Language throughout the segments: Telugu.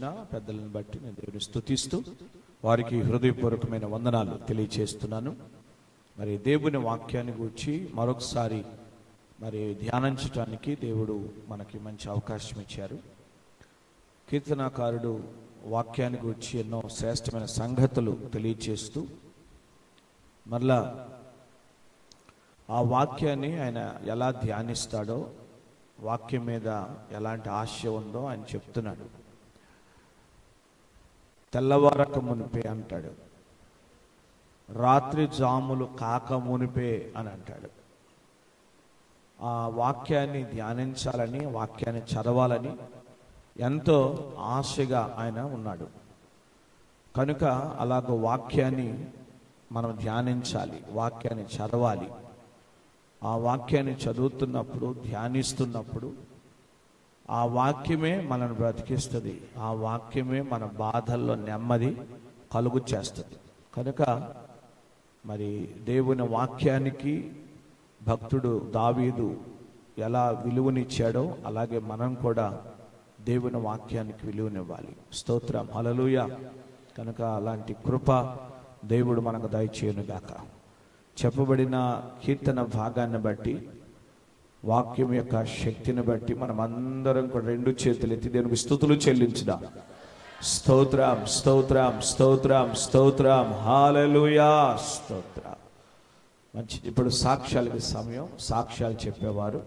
వచ్చిన పెద్దలను బట్టి నేను దేవుని స్తుతిస్తూ వారికి హృదయపూర్వకమైన వందనాలు తెలియచేస్తున్నాను. మరి దేవుని వాక్యాన్ని గురించి మరొకసారి మరి ధ్యానించడానికి దేవుడు మనకి మంచి అవకాశం ఇచ్చారు. కీర్తనాకారుడు వాక్యాన్ని గురించి ఎన్నో శ్రేష్టమైన సంగతులు తెలియచేస్తూ మరలా ఆ వాక్యాన్ని ఆయన ఎలా ధ్యానిస్తాడో, వాక్యం మీద ఎలాంటి ఆశ ఉందో ఆయన చెప్తున్నాడు. తెల్లవారక మునిపే అంటాడు, రాత్రి జాములు కాక మునిపే అని అంటాడు. ఆ వాక్యాన్ని ధ్యానించాలని, వాక్యాన్ని చదవాలని ఎంతో ఆశగా ఆయన ఉన్నాడు. కనుక అలాగ వాక్యాన్ని మనం ధ్యానించాలి, వాక్యాన్ని చదవాలి. ఆ వాక్యాన్ని చదువుతున్నప్పుడు, ధ్యానిస్తున్నప్పుడు ఆ వాక్యమే మనల్ని బ్రతికిస్తుంది. ఆ వాక్యమే మన బాధల్లో నెమ్మది కలుగు చేస్తుంది. కనుక మరి దేవుని వాక్యానికి భక్తుడు దావీదు ఎలా విలువనిచ్చాడో అలాగే మనం కూడా దేవుని వాక్యానికి విలువనివ్వాలి. స్తోత్రం, హల్లెలూయా. కనుక అలాంటి కృప దేవుడు మనకు దయచేయునుగాక. చెప్పబడిన కీర్తన భాగాన్ని బట్టి, వాక్యం యొక్క శక్తిని బట్టి మనం అందరం కూడా రెండు చేతులు ఎత్తి దేవునికి స్తుతులు చెల్లించుదాం. స్తోత్రం, స్తోత్రం, స్తోత్రం, స్తోత్రం, హల్లెలూయా, స్తోత్రం. మంచిది. ఇప్పుడు సాక్ష్యాలకి సమయం. సాక్ష్యాలు చెప్పేవారు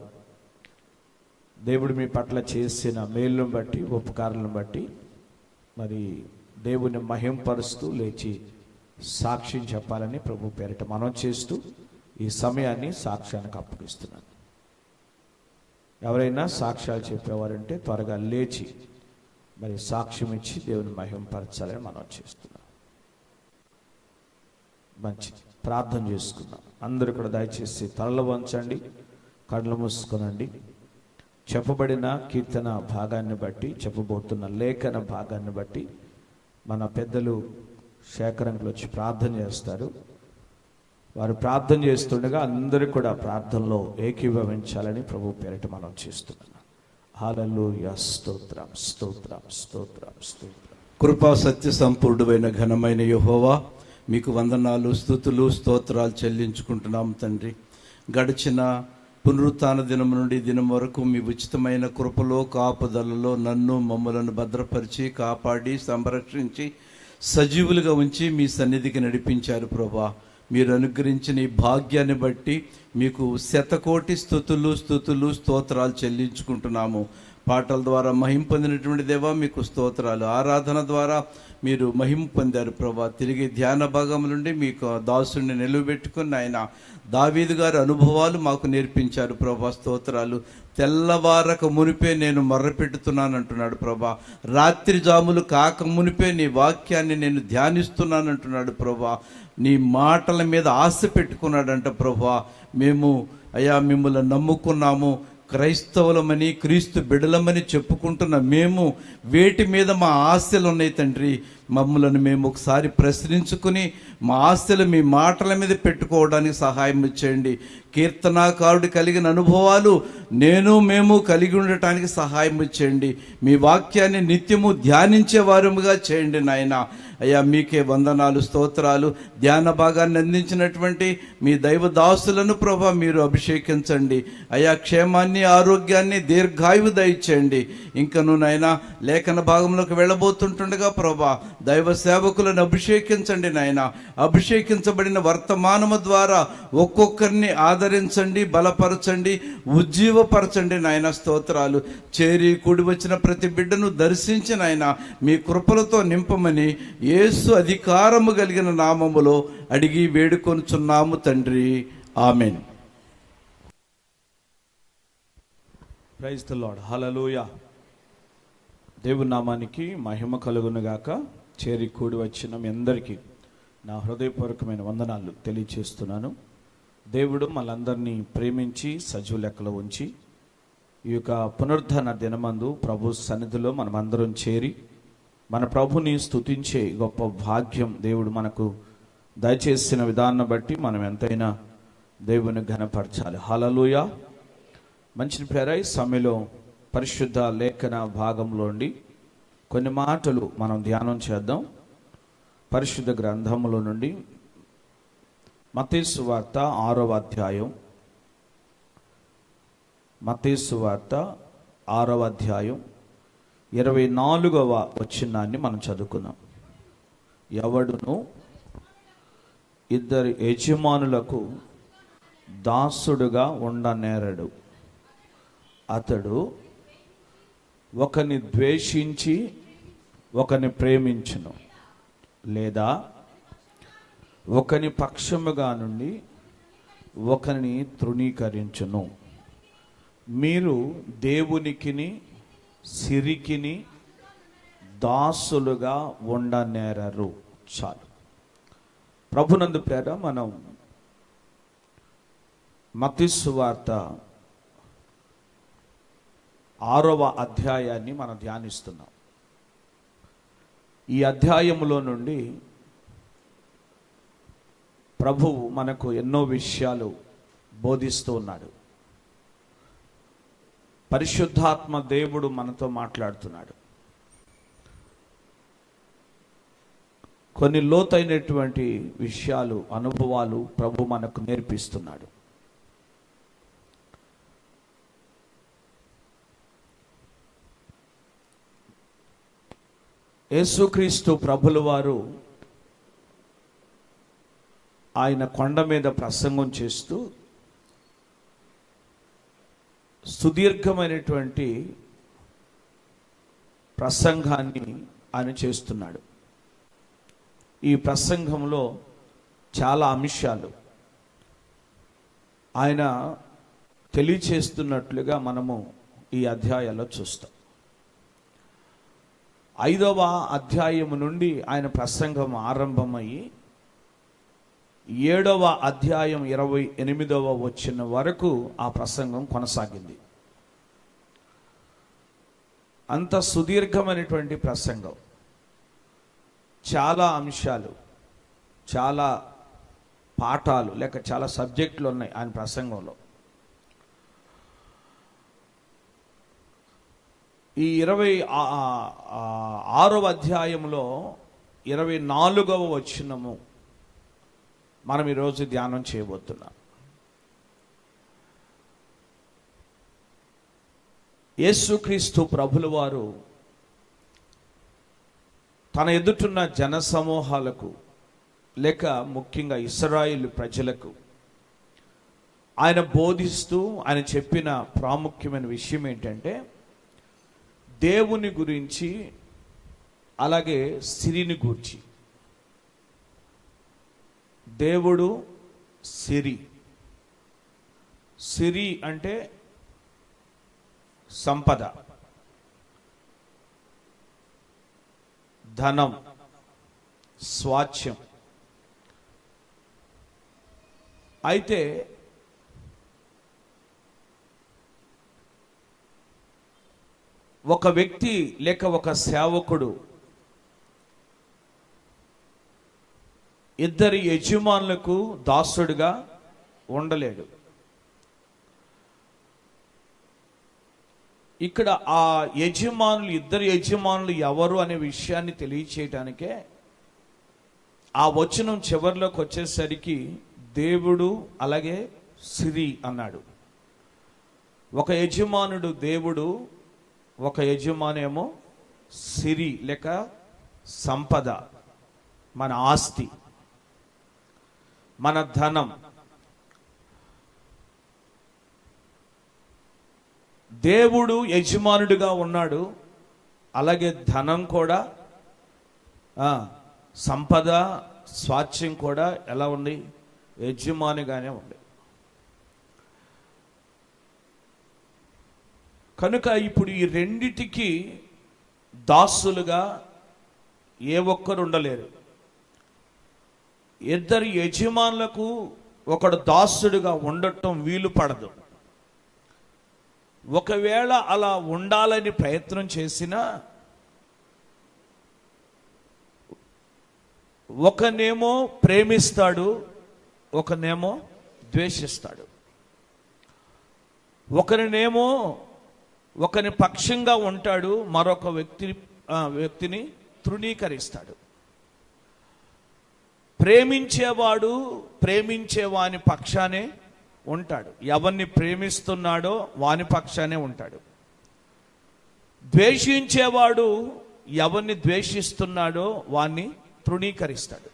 దేవుడు మీ పట్ల చేసిన మేలును బట్టి, ఉపకారాలను బట్టి మరి దేవుని మహింపరుస్తూ లేచి సాక్ష్యం చెప్పాలని ప్రభు పేరిట మనం చేస్తూ ఈ సమయాన్ని సాక్ష్యానికి అప్పగిస్తున్నాను. ఎవరైనా సాక్ష్యాలు చెప్పేవారంటే త్వరగా లేచి మరి సాక్ష్యం ఇచ్చి దేవుని మహింపరచాలని మనం చేస్తున్నాం. మంచిది. ప్రార్థన చేసుకున్నాం. అందరూ కూడా దయచేసి తలలు వంచండి, కళ్ళు మూసుకొనండి. చెప్పబడిన కీర్తన భాగాన్ని బట్టి, చెప్పబోతున్న లేఖన భాగాన్ని బట్టి మన పెద్దలు శేఖరంకులు వచ్చి ప్రార్థన చేస్తారు. వారు ప్రార్థన చేస్తుండగా అందరూ కూడా ప్రార్థనలో ఏకీభవించాలని ప్రభు పేరిట మనం చేస్తున్నాం. హల్లెలూయా, స్తోత్రం, స్తోత్రం, స్తోత్రం, స్తోత్రం. కృపా సత్య సంపూర్ణమైన ఘనమైన యెహోవా, మీకు వందనాలు, స్తుతులు, స్తోత్రాలు చెల్లించుకుంటున్నాం తండ్రి. గడిచిన పునరుత్థాన దినం నుండి దినం వరకు మీ ఉచితమైన కృపలో, కాపుదలలో నన్ను మమ్మలను భద్రపరిచి, కాపాడి, సంరక్షించి, సజీవులుగా ఉంచి మీ సన్నిధికి నడిపించారు ప్రభా. మీరు అనుగ్రహించిన ఈ భాగ్యాన్ని బట్టి మీకు శతకోటి స్తుతులు, స్తోత్రాలు చెల్లించుకుంటున్నాము. పాటల ద్వారా మహిమ పొందినటువంటి దేవా మీకు స్తోత్రాలు. ఆరాధన ద్వారా మీరు మహిమ పొందారు ప్రభా. తిరిగి ధ్యాన భాగం నుండి మీకు దాసుని నిలువబెట్టుకుని ఆయన దావీదు గారి అనుభవాలు మాకు నేర్పించారు ప్రభా. స్తోత్రాలు. తెల్లవారక మునిపే నేను మొర్రపెట్టుతున్నాను అంటున్నాడు ప్రభా. రాత్రి జాములు కాక మునిపే నీ వాక్యాన్ని నేను ధ్యానిస్తున్నాను అంటున్నాడు ప్రభా. నీ మాటల మీద ఆశ పెట్టుకున్నాడంట ప్రభా. మేము అయ్యా మిమ్మల్ని నమ్ముకున్నాము, క్రైస్తవులమని, క్రీస్తు బిడలమని చెప్పుకుంటున్న మేము వేటి మీద మా ఆశలు ఉన్నాయి తండ్రి. మమ్మల్ని మేము ఒకసారి ప్రశ్నించుకుని మా ఆశలు మీ మాటల మీద పెట్టుకోవడానికి సహాయం చేయండి. కీర్తనాకారుడు కలిగిన అనుభవాలు మేము కలిగి ఉండటానికి సహాయం చేయండి. మీ వాక్యాన్ని నిత్యము ధ్యానించే వారముగా చేయండి నాయన. అయ్యా మీకే వందనాలు, స్తోత్రాలు. ధ్యాన భాగాన్ని అందించినటువంటి మీ దైవ దాసులను ప్రభా మీరు అభిషేకించండి. అయ్యా క్షేమాన్ని, ఆరోగ్యాన్ని, దీర్ఘాయువు దయచేయండి. ఇంకను నాయన లేఖన భాగంలోకి వెళ్ళబోతుంటుండగా ప్రభా దైవ సేవకులను అభిషేకించండి నాయన. అభిషేకించబడిన వర్తమానము ద్వారా ఒక్కొక్కరిని ఆదరించండి, బలపరచండి, ఉజ్జీవపరచండి నాయన. స్తోత్రాలు. చేరి కూడి వచ్చిన ప్రతి బిడ్డను దర్శించి నాయన మీ కృపలతో నింపమని యేసు అధికారము కలిగిన నామములో అడిగి వేడుకొనుచున్నాము తండ్రి. Amen. Praise the Lord. Hallelujah. దేవుని నామానికి మహిమ కలుగునుగాక. చేరి కూడి వచ్చిన మీ అందరికీ నా హృదయపూర్వకమైన వందనాలు తెలియచేస్తున్నాను. దేవుడు మనందరినీ ప్రేమించి సజీవ లెక్కలో ఉంచి ఈ యొక్క పునరుద్ధరణ దినమందు ప్రభు సన్నిధిలో మనమందరం చేరి మన ప్రభుని స్తుతించే గొప్ప భాగ్యం దేవుడు మనకు దయచేసిన విధానం బట్టి మనం ఎంతైనా దేవుని ఘనపరచాలి. హల్లెలూయా. మంచి ప్రేరై సమయంలో పరిశుద్ధ లేఖన భాగంలోండి కొన్ని మాటలు మనం ధ్యానం చేద్దాం. పరిశుద్ధ గ్రంథములో నుండి మత్తయి సువార్త 6వ అధ్యాయం, మత్తయి సువార్త 6వ అధ్యాయం 24వ వచనాన్ని మనం చదువుకుందాం. ఎవడును ఇద్దరు యజమానులకు దాసుడుగా ఉండనేరడు. అతడు ఒకని ద్వేషించి ఒకని ప్రేమించును, లేదా ఒకని పక్షముగా నుండి ఒకని తృణీకరించును. మీరు దేవునికిని సిరికిని దాసులుగా ఉండనేరరు. చాలు. ప్రభునందు ప్రేర, మనం మత్తయి సువార్త 6వ అధ్యాయాన్ని మనం ధ్యానిస్తున్నాం. ఈ అధ్యాయములో నుండి ప్రభువు మనకు ఎన్నో విషయాలు బోధిస్తూ ఉన్నాడు. పరిశుద్ధాత్మ దేవుడు మనతో మాట్లాడుతున్నాడు. కొన్ని లోతైనటువంటి విషయాలు, అనుభవాలు ప్రభు మనకు నేర్పిస్తున్నాడు. యేసుక్రీస్తు ప్రభుల వారు ఆయన కొండ మీద ప్రసంగం చేస్తూ సుదీర్ఘమైనటువంటి ప్రసంగాన్ని ఆయన చేస్తున్నాడు. ఈ ప్రసంగంలో చాలా అంశాలు ఆయన తెలియచేస్తున్నట్లుగా మనము ఈ అధ్యాయాల్లో చూస్తాం. 5వ అధ్యాయము నుండి ఆయన ప్రసంగం ఆరంభమయ్యి 7వ అధ్యాయం 28వ వచనం వరకు ఆ ప్రసంగం కొనసాగింది. అంత సుదీర్ఘమైనటువంటి ప్రసంగం, చాలా అంశాలు, చాలా పాఠాలు లేక చాలా సబ్జెక్టులు ఉన్నాయి ఆయన ప్రసంగంలో. ఈ 26వ అధ్యాయంలో 24వ వచనము మనం ఈరోజు ధ్యానం చేయబోతున్నాం. యేసుక్రీస్తు ప్రభుల వారు తన ఎదుటున్న జన సమూహాలకు లేక ముఖ్యంగా ఇశ్రాయేలు ప్రజలకు ఆయన బోధిస్తూ ఆయన చెప్పిన ప్రాముఖ్యమైన విషయం ఏంటంటే, దేవుని గురించి అలాగే సిరిని గూర్చి. దేవుడు సిరి. సిరి అంటే సంపద, ధనం, స్వాచ్ఛ్యం. అయితే ఒక వ్యక్తి లేక ఒక సేవకుడు ఇద్దరి యజమానులకు దాసుడుగా ఉండలేడు. ఇక్కడ ఆ యజమానులు, ఇద్దరు యజమానులు ఎవరు అనే విషయాన్ని తెలియచేయటానికే ఆ వచనం చివరిలోకి వచ్చేసరికి దేవుడు అలాగే సిరి అన్నాడు. ఒక యజమానుడు దేవుడు, ఒక యజమానేమో సిరి లేక సంపద, మన ఆస్తి, మన ధనం. దేవుడు యజమానుడిగా ఉన్నాడు, అలాగే ధనం కూడా, సంపద, స్వాచ్ఛ్యం కూడా ఎలా ఉంది? యజమానిగానే ఉంది. కనుక ఇప్పుడు ఈ రెండిటికి దాసులుగా ఏ ఒక్కరు ఉండలేరు. ఇద్దరు యజమానులకు ఒకడు దాసుడుగా ఉండటం వీలు పడదు. ఒకవేళ అలా ఉండాలని ప్రయత్నం చేసినా ఒకనేమో ప్రేమిస్తాడు, ఒకనేమో ద్వేషిస్తాడు. ఒకరినేమో ఒకని పక్షంగా ఉంటాడు, మరొక వ్యక్తి వ్యక్తిని తృణీకరిస్తాడు. ప్రేమించేవాడు ప్రేమించేవాని పక్షానే ఉంటాడు. ఎవరిని ప్రేమిస్తున్నాడో వాని పక్షానే ఉంటాడు. ద్వేషించేవాడు ఎవరిని ద్వేషిస్తున్నాడో వాణ్ణి తృణీకరిస్తాడు.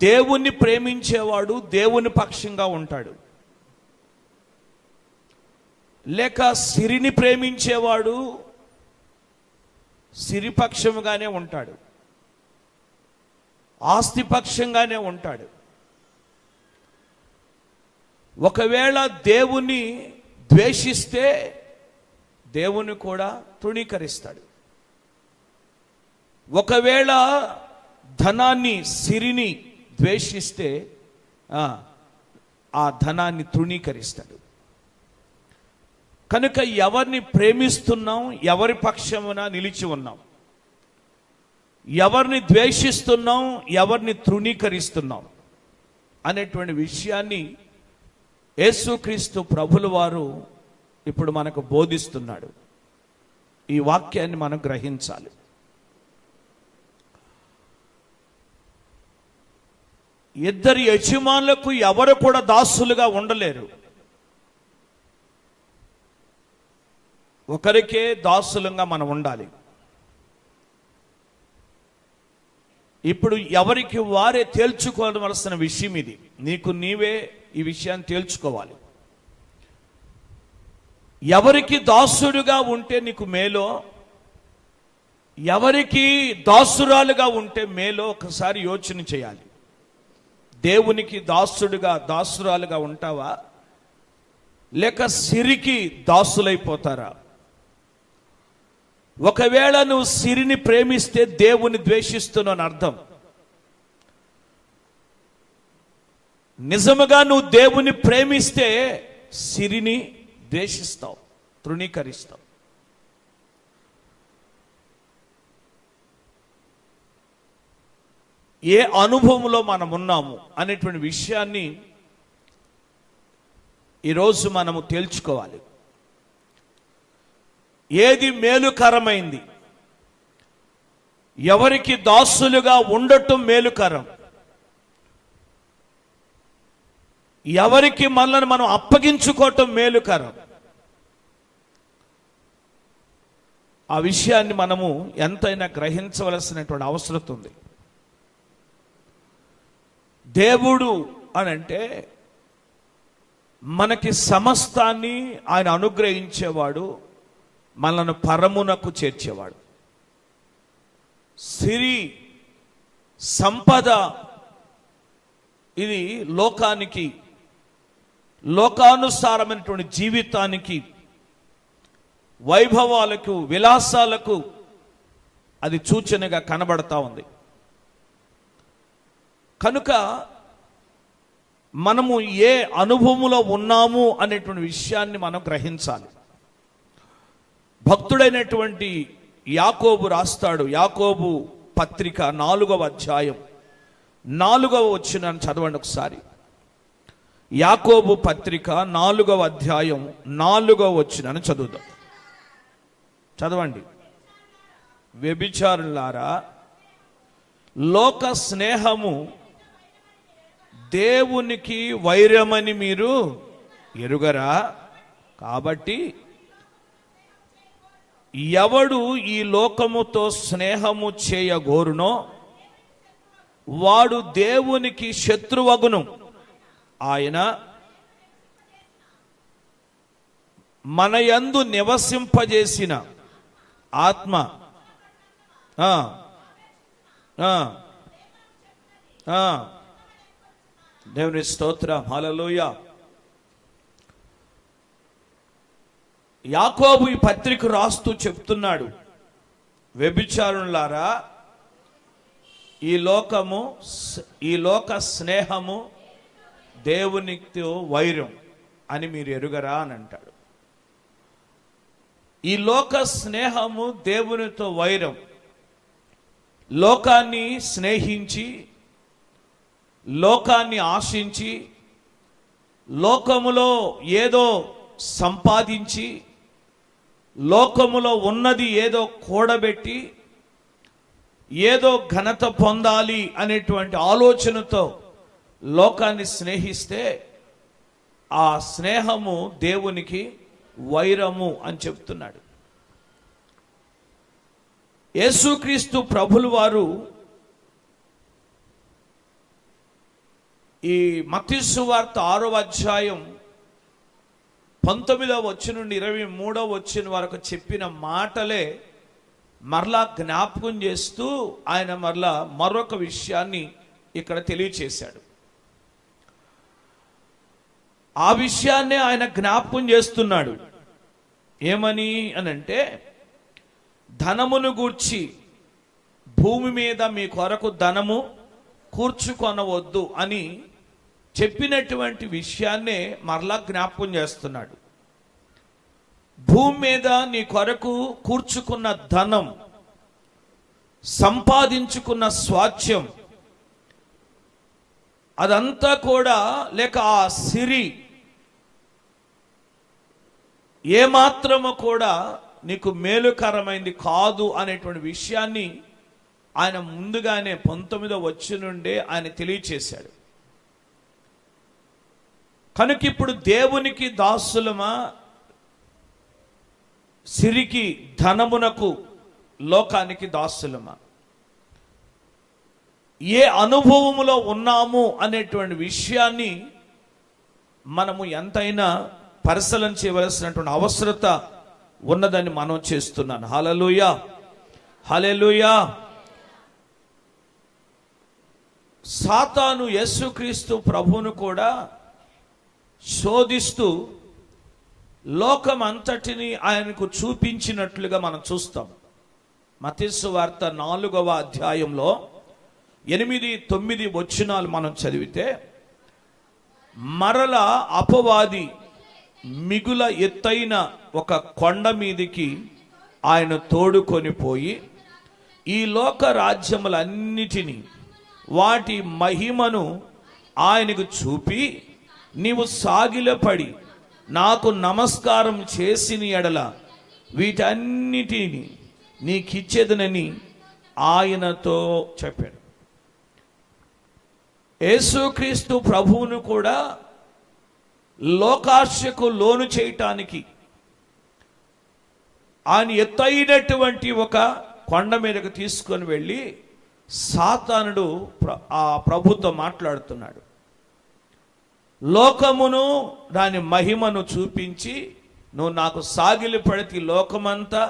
దేవుణ్ణి ప్రేమించేవాడు దేవుని పక్షంగా ఉంటాడు. లేక సిరిని ప్రేమించేవాడు సిరిపక్షముగానే ఉంటాడు, ఆస్తిపక్షంగానే ఉంటాడు. ఒకవేళ దేవుని ద్వేషిస్తే దేవుని కూడా తృణీకరిస్తాడు. ఒకవేళ ధనాన్ని సిరిని ద్వేషిస్తే ఆ ధనాన్ని తృణీకరిస్తాడు. కనుక ఎవరిని ప్రేమిస్తున్నాం, ఎవరి పక్షమున నిలిచి ఉన్నాం, ఎవరిని ద్వేషిస్తున్నాం, ఎవరిని తృణీకరిస్తున్నాం అనేటువంటి విషయాన్ని యేసుక్రీస్తు ప్రభుల వారు ఇప్పుడు మనకు బోధిస్తున్నాడు. ఈ వాక్యాన్ని మనం గ్రహించాలి. ఇద్దరు యజమానులకు ఎవరు కూడా దాసులుగా ఉండలేరు. ఒకరికే దాసులుగా మనం ఉండాలి. ఇప్పుడు ఎవరికి వారే తేల్చుకోవలసిన విషయం ఇది. నీకు నీవే ఈ విషయాన్ని తేల్చుకోవాలి. ఎవరికి దాసుడుగా ఉంటే నీకు మేలో, ఎవరికి దాసురాలుగా ఉంటే మేలో ఒకసారి యోచన చేయాలి. దేవునికి దాసుడుగా దాసురాలుగా ఉంటావా, లేక సిరికి దాసులైపోతారా? ఒకవేళ నువ్వు సిరిని ప్రేమిస్తే దేవుని ద్వేషిస్తున్నావు అర్థం. నిజముగా నువ్వు దేవుని ప్రేమిస్తే సిరిని ద్వేషిస్తావు, తృణీకరిస్తావు. ఏ అనుభవంలో మనం ఉన్నాము అనేటువంటి విషయాన్ని ఈరోజు మనము తేల్చుకోవాలి. ఏది మేలుకరమైంది, ఎవరికి దాసులుగా ఉండటం మేలుకరం, ఎవరికి మనల్ని మనం అప్పగించుకోవటం మేలుకరం, ఆ విషయాన్ని మనము ఎంతైనా గ్రహించవలసినటువంటి అవసరం ఉంది. దేవుడు అనంటే మనకి సమస్తాన్ని ఆయన అనుగ్రహించేవాడు, మనల్ని పరమునకు చేర్చేవాడు. సిరి సంపద ఇది లోకానికి, లోకానుసారమైనటువంటి జీవితానికి, వైభవాలకు, విలాసాలకు అది సూచనగా కనబడతా ఉంది. కనుక మనము ఏ అనుభవంలో ఉన్నాము అనేటువంటి విషయాన్ని మనం గ్రహించాలి. భక్తుడైనటువంటి యాకోబు రాస్తాడు. యాకోబు పత్రిక 4వ అధ్యాయం 4వ వచనాన్ని చదవండి ఒకసారి. యాకోబు పత్రిక 4వ అధ్యాయం 4వ వచనాన్ని చదువుదాం. చదవండి. వ్యభిచారులారా, లోక స్నేహము దేవునికి వైరమని మీరు ఎరుగరా? కాబట్టి ఎవడు ఈ లోకముతో స్నేహము చేయగోరునో వాడు దేవునికి శత్రువగును. ఆయన మన యందు నివసింపజేసిన ఆత్మ దేవుని స్తోత్రం, హల్లెలూయా. యాకోబు ఈ పత్రిక రాస్తూ చెప్తున్నాడు, వ్యభిచారులారా, ఈ లోక స్నేహము దేవునితో వైరం అని మీరు ఎరుగరా అని అంటాడు. ఈ లోక స్నేహము దేవునితో వైరం. లోకాన్ని స్నేహించి, లోకాన్ని ఆశించి, లోకములో ఏదో సంపాదించి, లోకములో ఉన్నది ఏదో కూడబెట్టి ఏదో ఘనత పొందాలి అనేటువంటి ఆలోచనతో లోకాన్ని స్నేహిస్తే ఆ స్నేహము దేవునికి వైరము అని చెప్తున్నాడు. యేసుక్రీస్తు ప్రభులు వారు ఈ మత్తయి సువార్త 6వ అధ్యాయం 19వ వచనం నుండి 23వ వచనం వరకు చెప్పిన మాటలే మరలా జ్ఞాపకం చేస్తూ ఆయన మరలా మరొక విషయాన్ని ఇక్కడ తెలియచేశాడు. ఆ విషయాన్నే ఆయన జ్ఞాపకం చేస్తున్నాడు. ఏమని అనంటే, ధనమును గూర్చి భూమి మీద మీ కొరకు ధనము కూర్చుకొనవద్దు అని చెప్పినటువంటి విషయాన్నే మరలా జ్ఞాపకం చేస్తున్నాడు. భూమి మీద నీ కొరకు కూర్చుకున్న ధనం, సంపాదించుకున్న స్వాస్థ్యం, అదంతా కూడా లేక ఆ సిరి ఏమాత్రము కూడా నీకు మేలుకరమైంది కాదు అనేటువంటి విషయాన్ని ఆయన ముందుగానే 19వ వచనం నుండే ఆయన తెలియచేశాడు. కనుక ఇప్పుడు దేవునికి దాసులమా, సిరికి ధనమునకు లోకానికి దాసులమా, ఏ అనుభవములో ఉన్నాము అనేటువంటి విషయాన్ని మనము ఎంతైనా పరిశీలన చేయవలసినటువంటి అవసరత ఉన్నదని మనం చేస్తున్నాను. హల్లెలూయా, హల్లెలూయా. సాతాను యేసుక్రీస్తు ప్రభువును కూడా శోధిస్తూ లోకం అంతటిని ఆయనకు చూపించినట్లుగా మనం చూస్తాం. మత్తయి సువార్త 4వ అధ్యాయంలో 8, 9 వచనాలు మనం చదివితే, మరల అపవాది మిగుల ఎత్తైన ఒక కొండ మీదికి ఆయన తోడుకొని పోయి ఈ లోక రాజ్యములన్నిటినీ వాటి మహిమను ఆయనకు చూపి, నీవు సాగిలపడి నాకు నమస్కారం చేసిన ఎడల వీటన్నిటిని నీకిచ్చేదనని ఆయనతో చెప్పాడు. యేసుక్రీస్తు ప్రభువును కూడా లోకాశకు లోను చేయటానికి ఆయన ఎత్తైనటువంటి ఒక కొండ మీదకు తీసుకొని వెళ్ళి సాతానుడు ఆ ప్రభుతో మాట్లాడుతున్నాడు. లోకమును దాని మహిమను చూపించి, నువ్వు నాకు సాగిలి పడితే లోకమంతా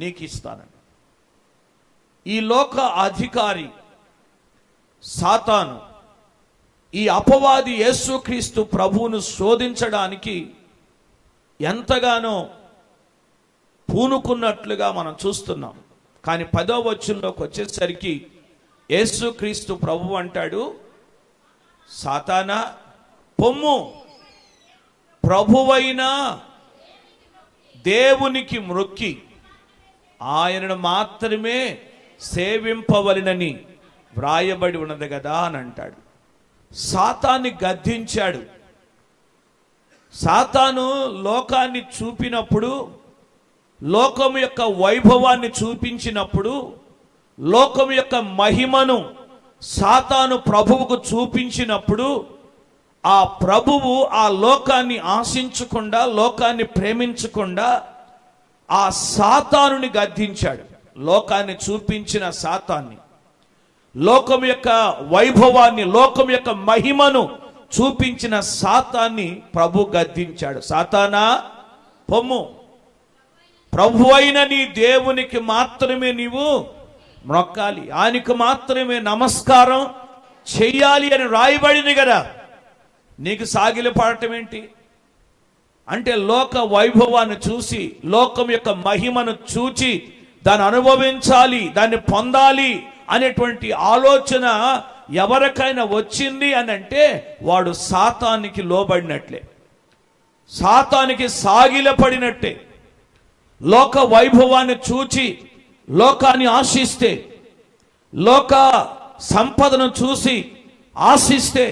నీకు ఇస్తానని. ఈ లోక అధికారి సాతాను, ఈ అపవాది యేసుక్రీస్తు ప్రభువును శోధించడానికి ఎంతగానో పూనుకున్నట్లుగా మనం చూస్తున్నాం. కానీ 10వ వచనంలోకి వచ్చేసరికి యేసుక్రీస్తు ప్రభువు అంటాడు, సాతానా పొమ్ము, ప్రభువైన దేవునికి మ్రొక్కి ఆయనను మాత్రమే సేవింపవలెనని వ్రాయబడి ఉన్నది కదా అని అంటాడు. సాతాన్ని గద్దించాడు. సాతాను లోకాన్ని చూపినప్పుడు, లోకం యొక్క వైభవాన్ని చూపించినప్పుడు, లోకం యొక్క మహిమను సాతాను ప్రభువుకు చూపించినప్పుడు, ఆ ప్రభువు ఆ లోకాన్ని ఆశించకుండా, లోకాన్ని ప్రేమించకుండా ఆ సాతానుని గద్దించాడు. లోకాన్ని చూపించిన సాతాన్ని, లోకం యొక్క వైభవాన్ని, లోకం యొక్క మహిమను చూపించిన సాతాన్ని ప్రభు గద్దించాడు. సాతానా పొమ్ము, ప్రభు అయిన నీ దేవునికి మాత్రమే నీవు మొక్కాలి, ఆయనకు మాత్రమే నమస్కారం చెయ్యాలి అని రాయబడింది కదా. నీకు సాగిలి పాడటం ఏంటి అంటే, లోక వైభవాన్ని చూసి, లోకం యొక్క మహిమను చూచి దాన్ని అనుభవించాలి, దాన్ని పొందాలి అనేటువంటి ఆలోచన ఎవరికైనా వచ్చింది అని అంటే వాడు సాతానికి లోబడినట్లే, సాతానికి సాగిలపడినట్టే. లోక వైభవాన్ని చూచి లోకాన్ని ఆశిస్తే, లోక సంపదను చూసి ఆశిస్తే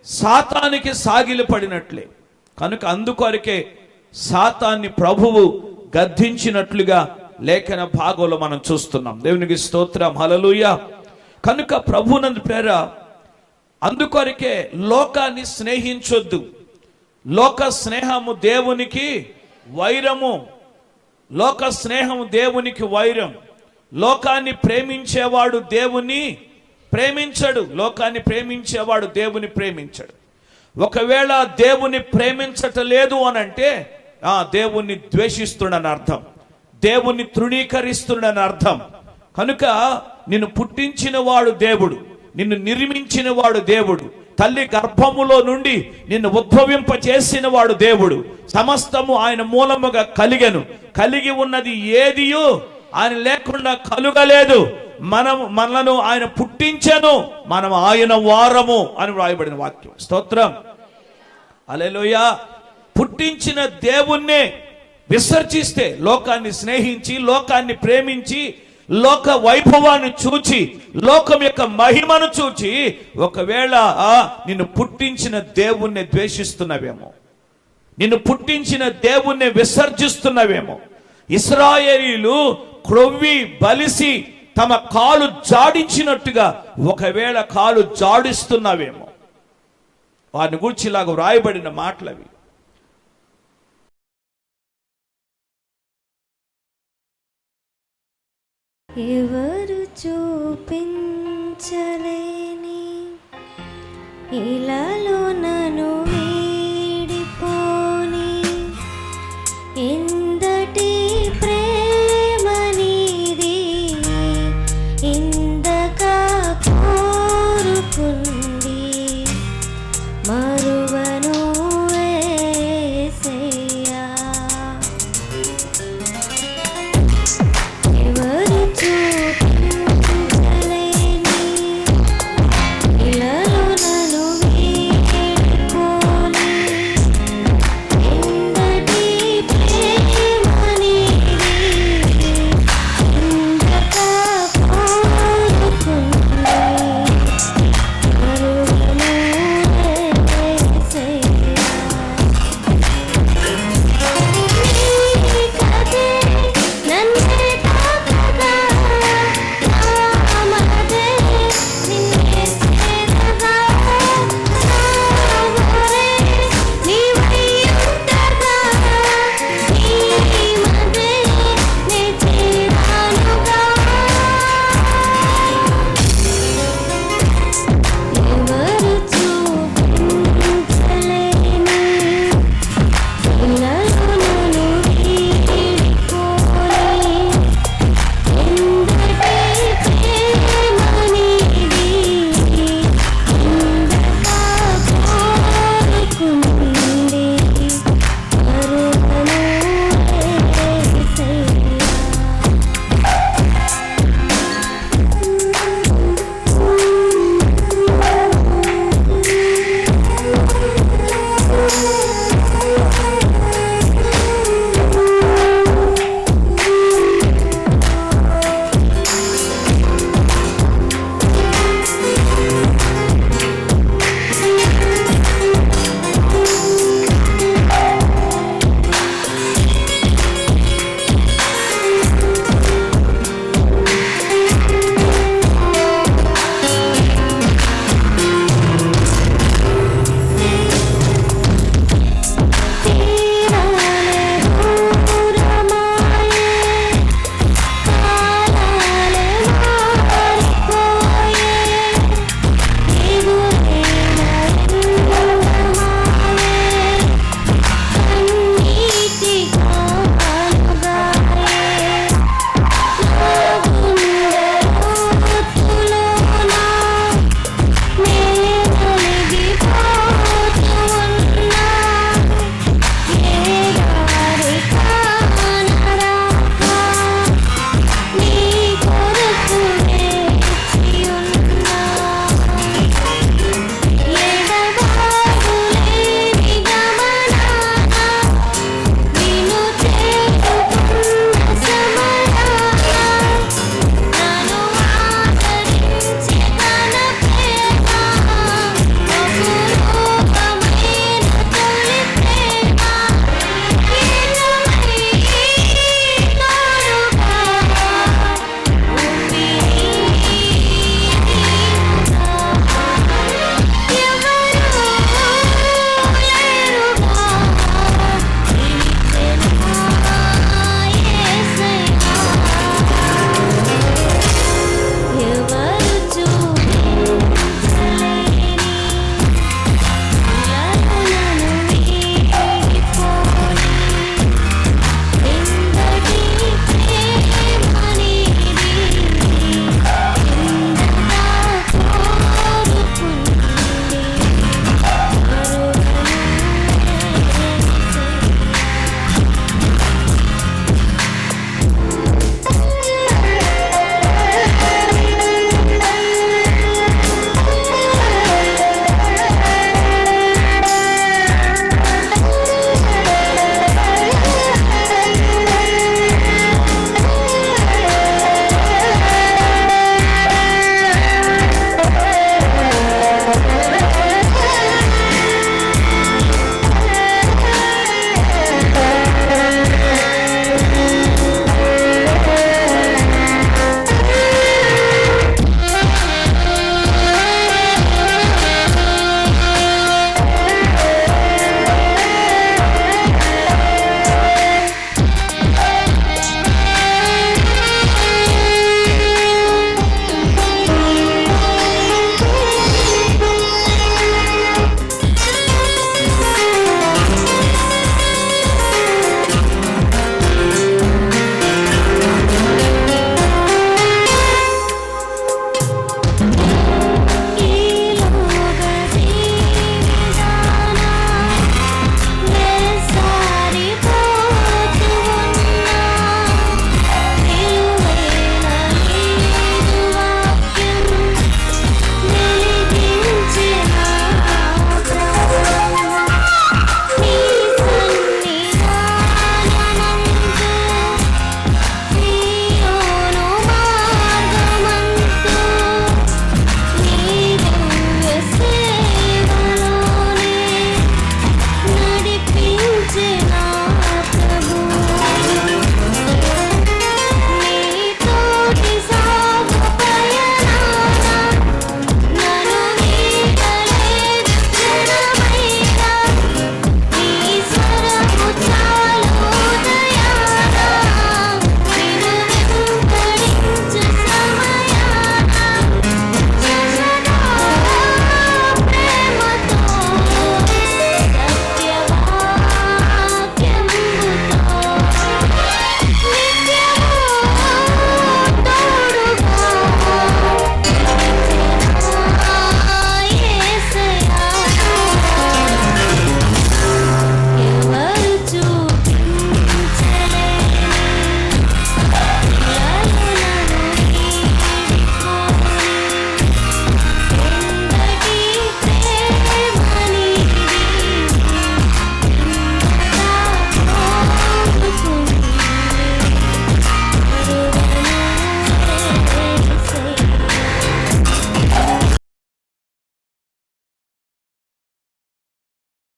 సాతానికి సాగిలపడినట్లే. కనుక అందుకొరకే సాతాన్ని ప్రభువు గద్దించినట్లుగా లేఖన భాగంలో మనం చూస్తున్నాం. దేవునికి స్తోత్రం, హల్లెలూయా. కనుక ప్రభునందు ప్రేర, అందుకొరకే లోకాన్ని స్నేహించొద్దు. లోక స్నేహము దేవునికి వైరము. లోక స్నేహము దేవునికి వైరం. లోకాన్ని ప్రేమించేవాడు దేవుని ప్రేమించడు. లోకాన్ని ప్రేమించేవాడు దేవుని ప్రేమించడు. ఒకవేళ దేవుని ప్రేమించటలేదు అనంటే దేవుణ్ణి ద్వేషిస్తుడని అర్థం, దేవుణ్ణి తృణీకరిస్తుడని అర్థం. కనుక నిన్ను పుట్టించిన వాడు దేవుడు, నిన్ను నిర్మించిన వాడు దేవుడు, తల్లి గర్భములో నుండి నిన్ను ఉద్భవింప చేసిన వాడు దేవుడు. సమస్తము ఆయన మూలముగా కలిగి ఉన్నది ఏదియో ఆయన లేకుండా కలుగలేదు. మనలను ఆయన పుట్టించెను, మనం ఆయన వారము అని వ్రాయబడిన వాక్యం. స్తోత్రం, హల్లెలూయా. పుట్టించిన దేవుణ్ణే విసర్జిస్తే, లోకాన్ని స్నేహించి, లోకాన్ని ప్రేమించి, లోక వైభవాన్ని చూచి, లోకం యొక్క మహిమను చూచి, ఒకవేళ నిన్ను పుట్టించిన దేవుణ్ణి ద్వేషిస్తున్నవేమో, నిన్ను పుట్టించిన దేవుణ్ణి విసర్జిస్తున్నవేమో. ఇశ్రాయేలీలు క్రొవ్వి బలిసి తమ కాలు జాడించినట్టుగా ఒకవేళ కాలు జాడిస్తున్నావేమో. వారిని గురించి ఇలాగ వ్రాయబడిన మాటలవి. ఎవరు చూపించలేని ఇలాలో